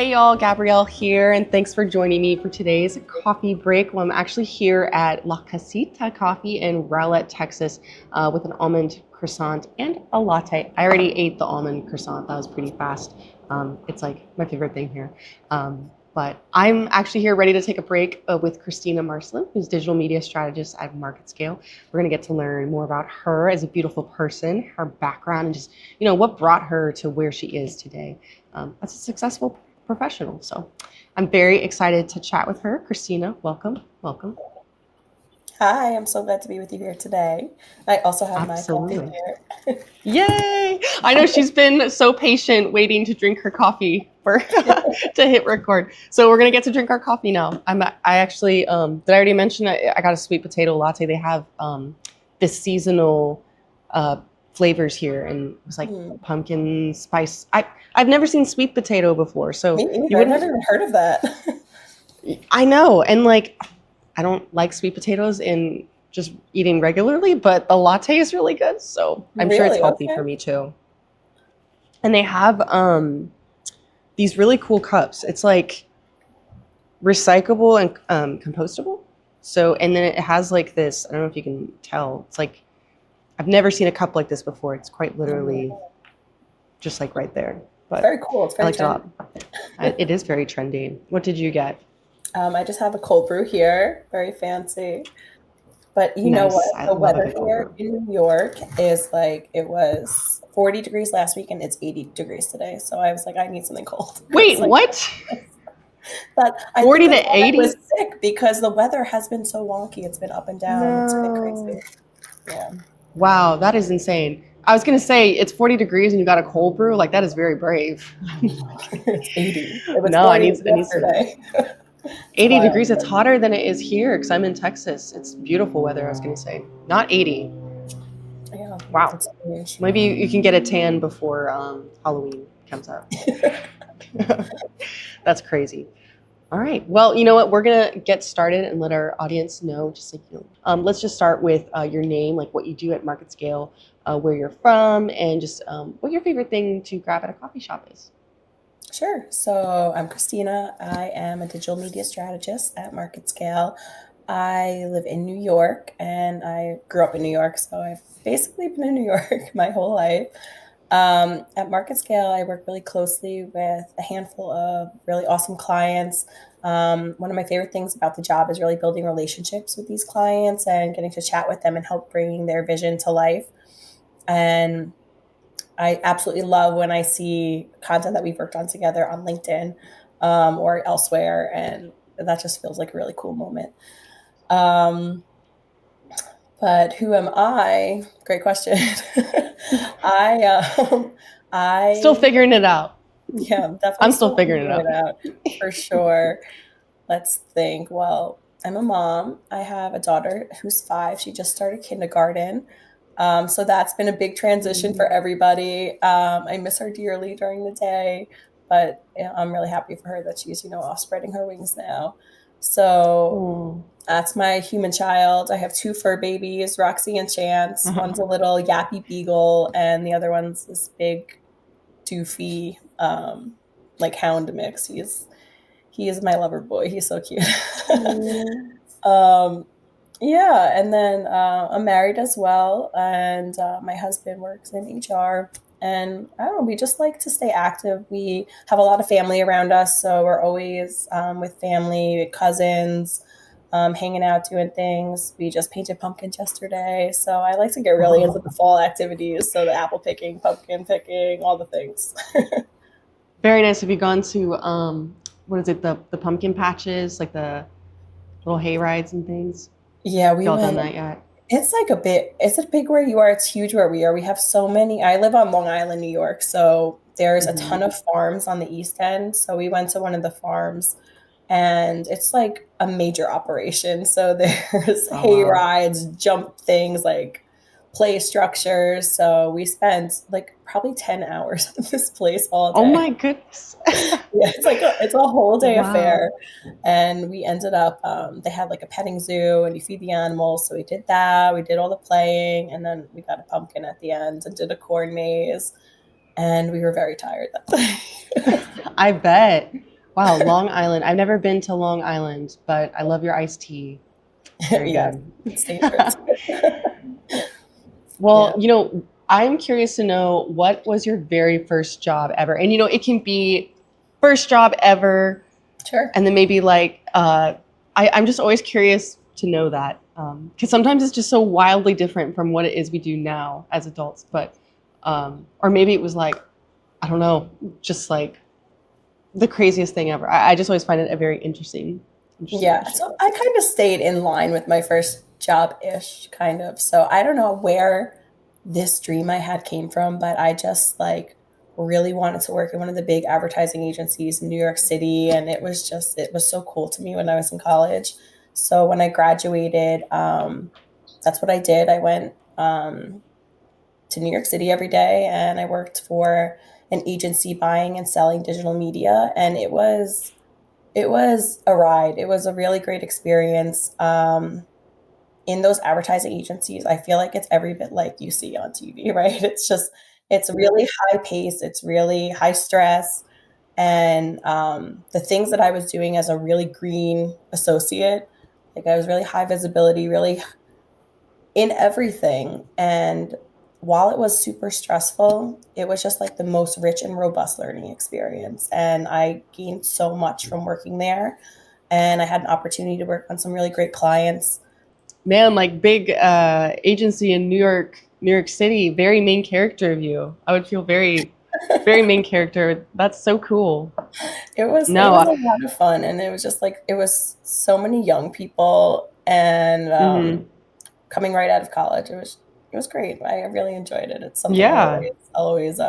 Hey y'all, Gabrielle here, and thanks for joining me for today's coffee break. Well, I'm actually here at La Casita Coffee in Rowlett, Texas, with an almond croissant and a latte. I already ate the almond croissant. That was pretty fast. It's like my favorite thing here. But I'm actually here ready to take a break with Christina Marcelin, who's digital media strategist at MarketScale. We're going to get to learn more about her as a beautiful person, her background, and just, what brought her to where she is today as a successful professional. So I'm very excited to chat with her. Christina, welcome. Hi, I'm so glad to be with you here today. I also have my coffee Absolutely. here. Yay! I know she's been so patient waiting to drink her coffee for to hit record. So we're gonna get to drink our coffee now. I actually did I already mention I got a sweet potato latte. They have this seasonal flavors here, and it was like pumpkin spice. I've never seen sweet potato before, so Me you neither. I've wouldn't. never even heard of that. I know, and like I don't like sweet potatoes in just eating regularly, but the latte is really good, so I'm sure it's Really? healthy Okay. for me too. And they have these really cool cups. It's like recyclable and compostable. So, and then it has like this, I don't know if you can tell, it's like, I've never seen a cup like this before. It's quite literally just like right there. It's But very cool. It's I very liked it a trendy. lot. It is very trendy. What did you get? I just have a cold brew here. Very fancy. But you know what? Nice. I The love a weather good cold here brew. in New York is like it was 40 degrees last week and it's 80 degrees today. So I was like, I need something cold. Wait, Because like what? that I think 40 that's to why I was 80? sick because the weather has been so wonky. It's been up and down. It's been No. crazy. Yeah. Wow, that is insane. I was gonna say it's 40 degrees and you got a cold brew. Like that is very brave. It's 80. It was No, 40 I need some yesterday. It's 80 wild. degrees. It's hotter than it is here because I'm in Texas. It's beautiful weather. I was gonna say not 80. Yeah, Wow. it's strange. Maybe you can get a tan before Halloween comes up. That's crazy. All right. Well, you know what? We're gonna get started and let our audience know. Just like let's just start with your name, like what you do at MarketScale, where you're from, and just what your favorite thing to grab at a coffee shop is. Sure. So I'm Christina. I am a digital media strategist at MarketScale. I live in New York and I grew up in New York, so I've basically been in New York my whole life. At MarketScale, I work really closely with a handful of really awesome clients. One of my favorite things about the job is really building relationships with these clients and getting to chat with them and help bring their vision to life. And I absolutely love when I see content that we've worked on together on LinkedIn or elsewhere, and that just feels like a really cool moment. Um, but who am I? Great question. I Still I figuring it out. yeah, I'm definitely I'm still still figuring it figuring out. it out for sure. Let's think. Well, I'm a mom. I have a daughter who's 5. She just started kindergarten. So that's been a big transition for everybody. I miss her dearly during the day, but I'm really happy for her that she's, off spreading her wings now. So Oh. that's my human child. I have 2 fur babies, Roxy and Chance. One's a little yappy beagle, and the other one's this big, doofy, like hound mix. He is my lover boy. He's so cute. um, yeah, and then I'm married as well, and my husband works in HR. And I don't know, we just like to stay active. We have a lot of family around us, so we're always with family, cousins, hanging out, doing things. We just painted pumpkins yesterday, so I like to get really into the fall activities. So the apple picking, pumpkin picking, all the things. Very nice. Have you gone to what is it, the pumpkin patches, like the little hay rides and things? Yeah, we Y'all done went. that yet? It's like is it big where you are? It's huge where we are. We have so many. I live on Long Island, New York, so there's a Hmm. ton of farms on the East End. So we went to one of the farms and it's like a major operation. So there's Oh hay wow. rides, jump things, like play structures. So we spent like probably 10 hours at this place all Oh day. my goodness. Yeah, it's a whole day Wow. affair, and we ended up. They had like a petting zoo, and you feed the animals. So we did that. We did all the playing, and then we got a pumpkin at the end and did a corn maze. And we were very tired that day. I bet. Wow, Long Island. I've never been to Long Island, but I love your iced tea. Very Yes, good. it's dangerous. Well, Yeah, I'm curious to know what was your very first job ever? And it can be first job ever, sure. and then maybe like I'm just always curious to know that because sometimes it's just so wildly different from what it is we do now as adults. But or maybe it was like I don't know, just like the craziest thing ever. I just always find it a very interesting Yeah, question. so I kind of stayed in line with my first job-ish, kind of. So I don't know where this dream I had came from, but I just like really wanted to work in one of the big advertising agencies in New York City, and it was so cool to me when I was in college. So when I graduated, that's what I did. I went to New York City every day, and I worked for an agency buying and selling digital media, and it was a ride. It was a really great experience. In those advertising agencies, I feel like it's every bit like you see on TV, right? It's really high pace, it's really high stress. And the things that I was doing as a really green associate, like I was really high visibility, really in everything. And while it was super stressful, it was just like the most rich and robust learning experience. And I gained so much from working there. And I had an opportunity to work on some really great clients. Man, like big agency in New York City, very main character of you. I would feel very main character. That's so cool. It No, was a lot of fun, and it was just like it was so many young people, and mhm. coming right out of college, it was great. I really enjoyed it. It's something Yeah. I'll always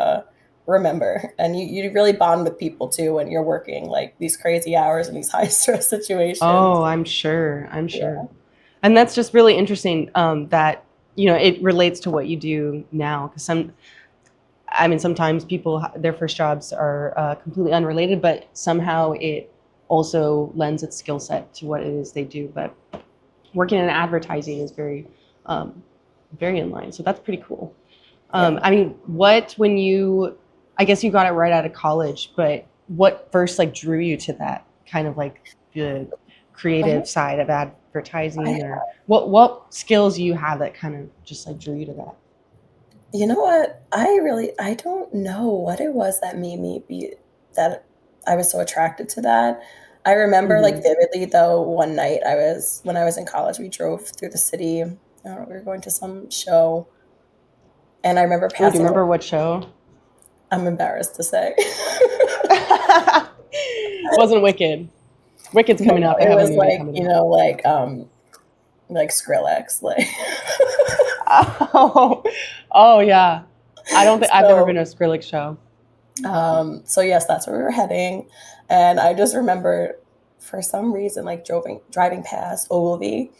remember, and you really bond with people too when you're working like these crazy hours in these high stress situations. Oh, I'm sure. I'm Yeah. sure. And that's just really interesting that it relates to what you do now because I mean sometimes people their first jobs are completely unrelated, but somehow it also lends its skill set to what it is they do. But working in advertising is um, very in line, so that's pretty cool. Yeah. I mean, what when you I guess you got it right out of college, but what first like drew you to that kind of like the Mhm. creative side of I, advertising, or what skills you have that kind of just like drew you to that? you know what? I don't know what it was that made me be that I was so attracted to that. I remember like Hmm. vividly though one night when I was in college, we drove through the city. I don't know, we were going to some show, and I remember Oh, do you passing. remember what show? I'm embarrassed to say. Wasn't Wicked. Wicked's No, coming no, out. They it have a was movie like, coming out. like Skrillex, like Oh, oh yeah. I don't think I've never been so to a Skrillex show. so yes, that's where we were heading. And I just remember for some reason like driving past Ogilvy,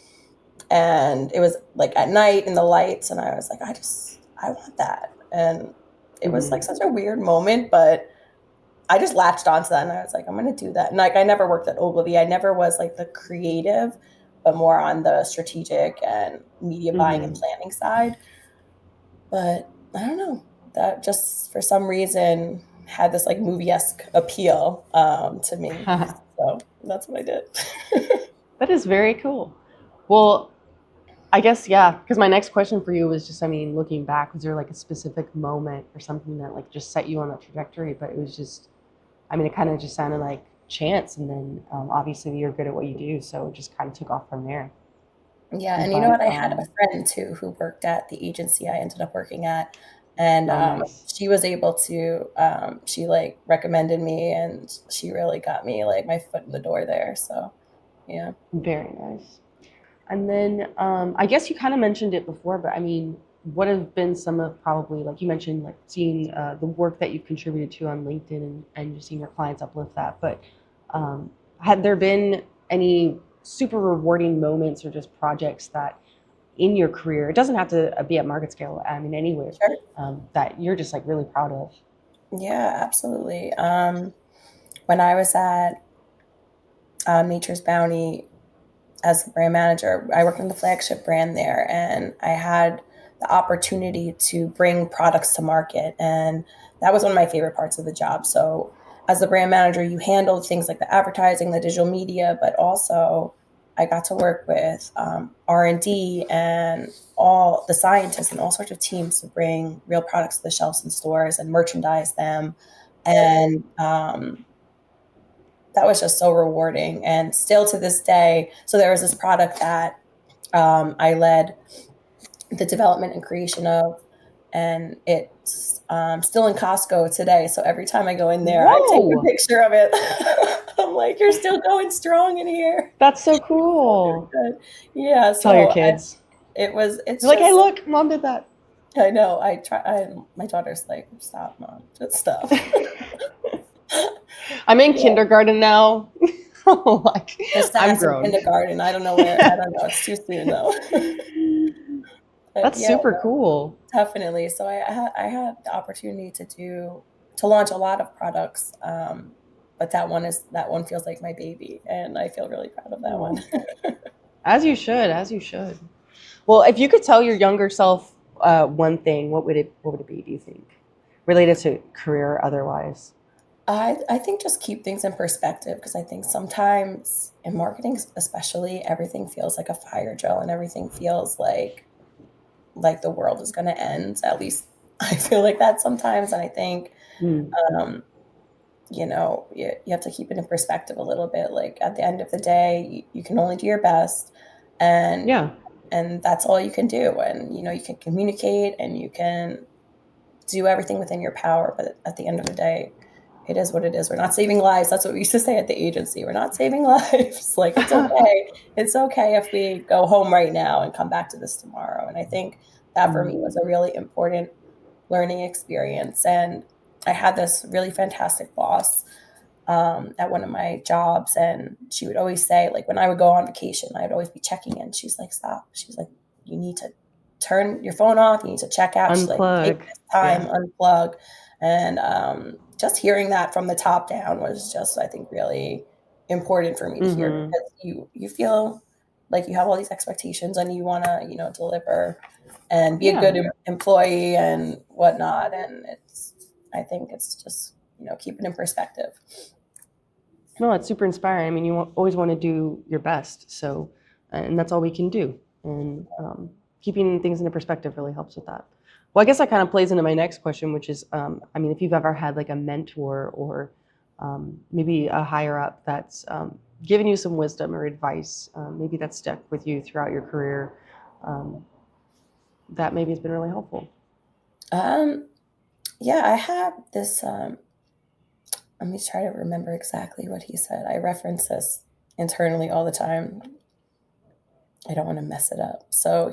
and it was like at night in the lights, and I was like, I want that. And it was like Hmm. such a weird moment, but I just latched onto that, and I was like, I'm gonna do that. And like I never worked at Ogilvy. I never was like the creative, but more on the strategic and media buying and Hmm. planning side. But I don't know. That just for some reason had this like movie-esque appeal to me. So that's what I did. That is very cool. Well, I guess yeah, because my next question for you was just, I mean, looking back, was there like a specific moment or something that like just set you on that trajectory? But it was just, I mean, it kind of just sounded like chance, and then obviously you're good at what you do, so it just kind of took off from there. Yeah, and you know But what? I had a friend too who worked at the agency I ended up working at, and oh, nice, she was able to. She like recommended me, and she really got me like my foot in the door there. So yeah. very nice. And then I guess you kind of mentioned it before, but I mean, what have been some of probably like you mentioned like seeing the work that you've contributed to on LinkedIn and just seeing your clients uplift that. But um, had there been any super rewarding moments or just projects that in your career, it doesn't have to be at MarketScale, I mean, anywhere, Sure. that you're just like really proud of? Yeah, absolutely. When I was at Nature's Bounty as brand manager, I worked on the flagship brand there, and I had the opportunity to bring products to market, and that was one of my favorite parts of the job. So as the brand manager, you handled things like the advertising, the digital media, but also I got to work with R&D and all the scientists and all sorts of teams to bring real products to the shelves in stores and merchandise them. And that was just so rewarding. And still to this day, so there was this product that I led the development and creation of, and it's still in Costco today. So every time I go in there, I take a Whoa, picture of it. I'm like, you're still going strong in here. that's so So very cool. good. Yeah. Tell your So kids. it's You're like, hey, just, look, mom did that. I know. My daughter's like, stop, mom, just stop. I'm in Yeah. kindergarten now. Like, Just to I'm ask in grown. kindergarten. I don't know where. I don't know. It's too soon though. But That's yeah, super cool. definitely. So I had the opportunity to launch a lot of products, but that one feels like my baby, and I feel really proud of that Oh, one. as you should, as you should. Well, if you could tell your younger self one thing, what would it be, do you think? Related to career or otherwise? I think just keep things in perspective, because I think sometimes in marketing, especially, everything feels like a fire drill, and everything feels like the world is going to end. At least I feel like that sometimes, and I think Hmm. um, you have to keep it in perspective a little bit. Like at the end of the day, you can only do your best, and Yeah, that's all you can do. And you can communicate and you can do everything within your power. But at the end of the day, it is what it is. We're not saving lives. That's what we used to say at the agency. We're not saving lives. Like it's okay. It's okay if we go home right now and come back to this tomorrow. And I think that for me Mm. was a really important learning experience. And I had this really fantastic boss at one of my jobs, and she would always say, like, when I would go on vacation, I'd always be checking in. She's like, stop. She's like, you need to turn your phone off. You need to check out. She's like, take Unplug. this time, Yeah. unplug. And just hearing that from the top down was just, I think, really important for me to hear, Mm-hmm. because you feel like you have all these expectations and you want to, deliver and be a Yeah. good employee and whatnot. And I think it's just, keep it in perspective. No, that's super inspiring. I mean, you always want to do your best. So, and that's all we can do. And keeping things into perspective really helps with that. Well, I guess that kind of plays into my next question, which is, I mean, if you've ever had like a mentor or maybe a higher up that's given you some wisdom or advice, maybe that's stuck with you throughout your career, um, that maybe has been really helpful. Um, yeah, I have this. Let me try to remember exactly what he said. I reference this internally all the time. I don't want to mess it up. So,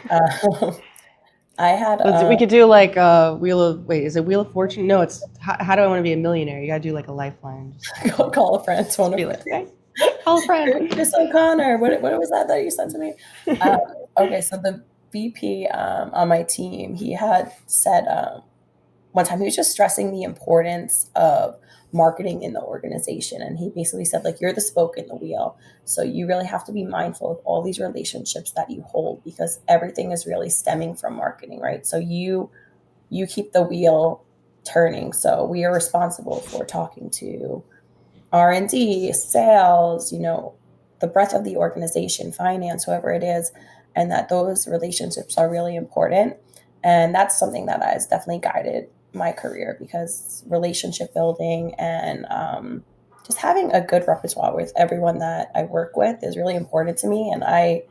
uh, I had We could do like is it Wheel of Fortune? No, it's how do I want to be a millionaire? You got to do like a lifeline. Just, call a friend, phone just a be friend. like, okay, call a friend. Chris O'Connor. What was that you sent to me? Okay, so the VP on my team, he had said one time he was just stressing the importance of marketing in the organization, and he basically said, like, you're the spoke in the wheel, so you really have to be mindful of all these relationships that you hold, because everything is really stemming from marketing, right? So you keep the wheel turning. So we are responsible for talking to R&D, sales, the breadth of the organization, finance, whoever it is, and that those relationships are really important. And that's something that has definitely guided my career, because relationship building and just having a good repertoire with everyone that I work with is really important to me. And I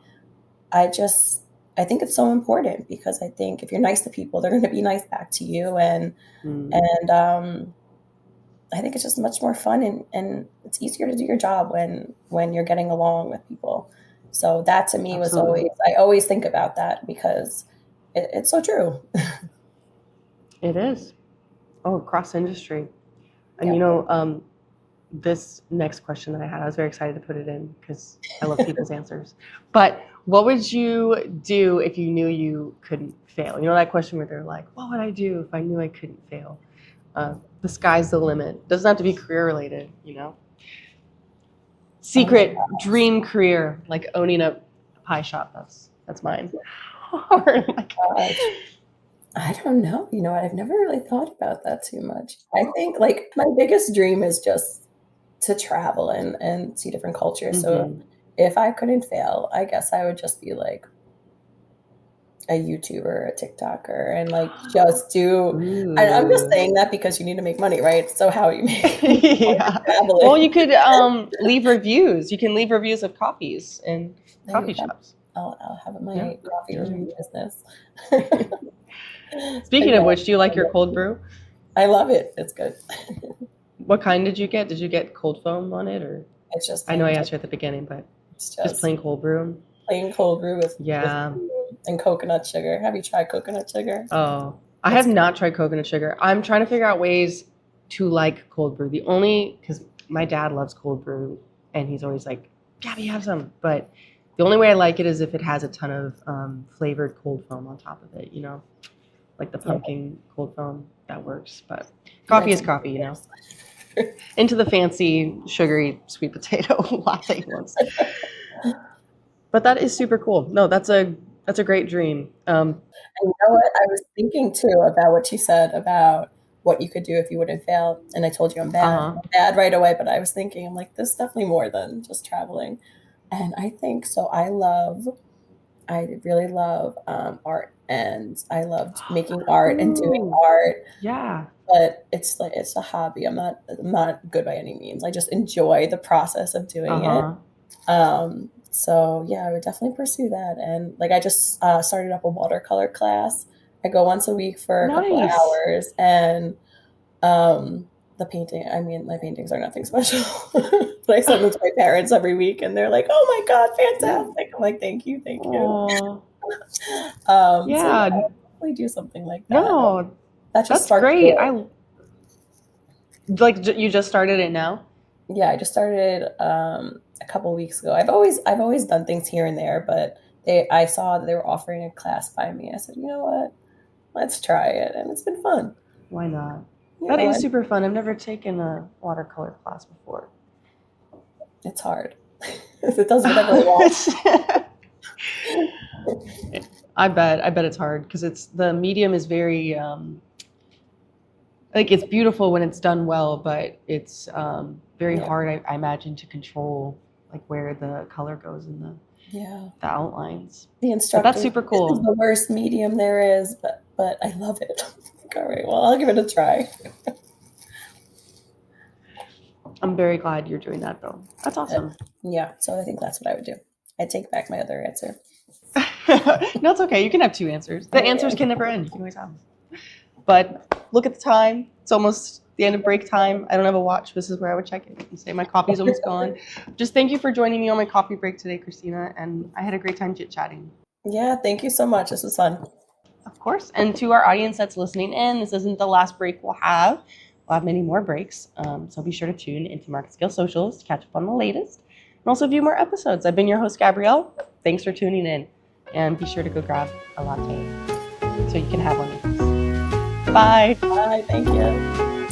just, I think it's so important, because I think if you're nice to people, they're going to be nice back to you. Mm, And I think it's just much more fun, and it's easier to do your job when you're getting along with people. So that to me was absolutely, always, I always think about that, because it's so true. it is. Oh, cross industry, and Yeah. this next question that I had, I was very excited to put it in because I love people's answers. But what would you do if you knew you couldn't fail? You know that question where they're like, "What would I do if I knew I couldn't fail?" The sky's the limit. Doesn't have to be career related. Oh my Secret dream career, like owning a pie shop. That's mine. Or like, gosh. I don't know. You know what? I've never really thought about that too much. I think like my biggest dream is just to travel and see different cultures. So Hmm. if I couldn't fail, I guess I would just be like a YouTuber, a TikToker, and like just do. And I'm just Ooh. saying that because you need to make money, right? So how you make money while Yeah. you're Well, traveling? you could leave reviews. You can leave reviews of coffees in There you coffee go. shops. I'll have Yeah. my coffee Yeah. review business. But Speaking of yeah, which, do you like I your love cold brew? I love it. It's good. What kind did you get? Did you get cold foam on it, or It's just I know plain I cold. asked you at the beginning, but It's just just plain cold brew? plain cold brew with Yeah. cream and coconut sugar. Have you tried coconut sugar? Oh, I have It's not tried coconut sugar. I'm trying to figure out ways to like cold brew. The only, because my dad loves cold brew and he's always like, Gabby, have some. But the only way I like it is if it has a ton of flavored cold foam on top of it, like the yeah, pumpkin cold foam. That works. But you're coffee into is the coffee. flavors. Into the fancy, sugary, sweet potato latte ones. But that is super cool. No, that's a great dream. And you know what? I was thinking too about what you said about what you could do if you wouldn't fail. And I told you I'm bad. Uh-huh. I'm bad right away, but I was thinking, I'm like, this is definitely more than just traveling. And I think so. I really love art, and I loved making art and doing Ooh, art. yeah. But it's like it's a hobby. I'm not good by any means. I just enjoy the process of doing it. Uh-huh. So yeah, I would definitely pursue that. And like I just started up a watercolor class. I go once a week for a couple of Nice. hours, and um, the painting. I mean, my paintings are nothing special, but I send them to my parents every week, and they're like, "Oh my god, fantastic!" I'm like, thank you." Oh, So yeah, yeah. I'll definitely do something like that. No, That just that's sparked great. joy. You just started it now? Yeah, I just started a couple weeks ago. I've always done things here and there, but I saw that they were offering a class by me. I said, you know what? Let's try it, and it's been fun. Why not? You That know, is and super fun. I've never taken a watercolor class before. it's hard. It does whatever it wants. I bet it's hard because the medium is very like it's beautiful when it's done well, but it's very Yeah, hard I imagine to control like where the color goes in yeah. the outlines. The But that's instructor, super this is cool. the worst medium there is, but I love it. Like, all right, well, I'll give it a try. I'm very glad you're doing that though. That's But, awesome. yeah, so I think that's what I would do. I take back my other answer. No, it's okay. You can have two answers. The answers can never end. You can always have them. But look at the time. It's almost the end of break time. I don't have a watch. This is where I would check it and say my coffee's almost gone. Just thank you for joining me on my coffee break today, Christina. And I had a great time chit-chatting. Yeah, thank you so much. This was fun. Of course. And to our audience that's listening in, this isn't the last break we'll have. We'll have many more breaks. So be sure to tune into MarketScale Socials to catch up on the latest and also view more episodes. I've been your host, Gabrielle. Thanks for tuning in. And be sure to go grab a latte so you can have one with us. Bye. Bye, thank you.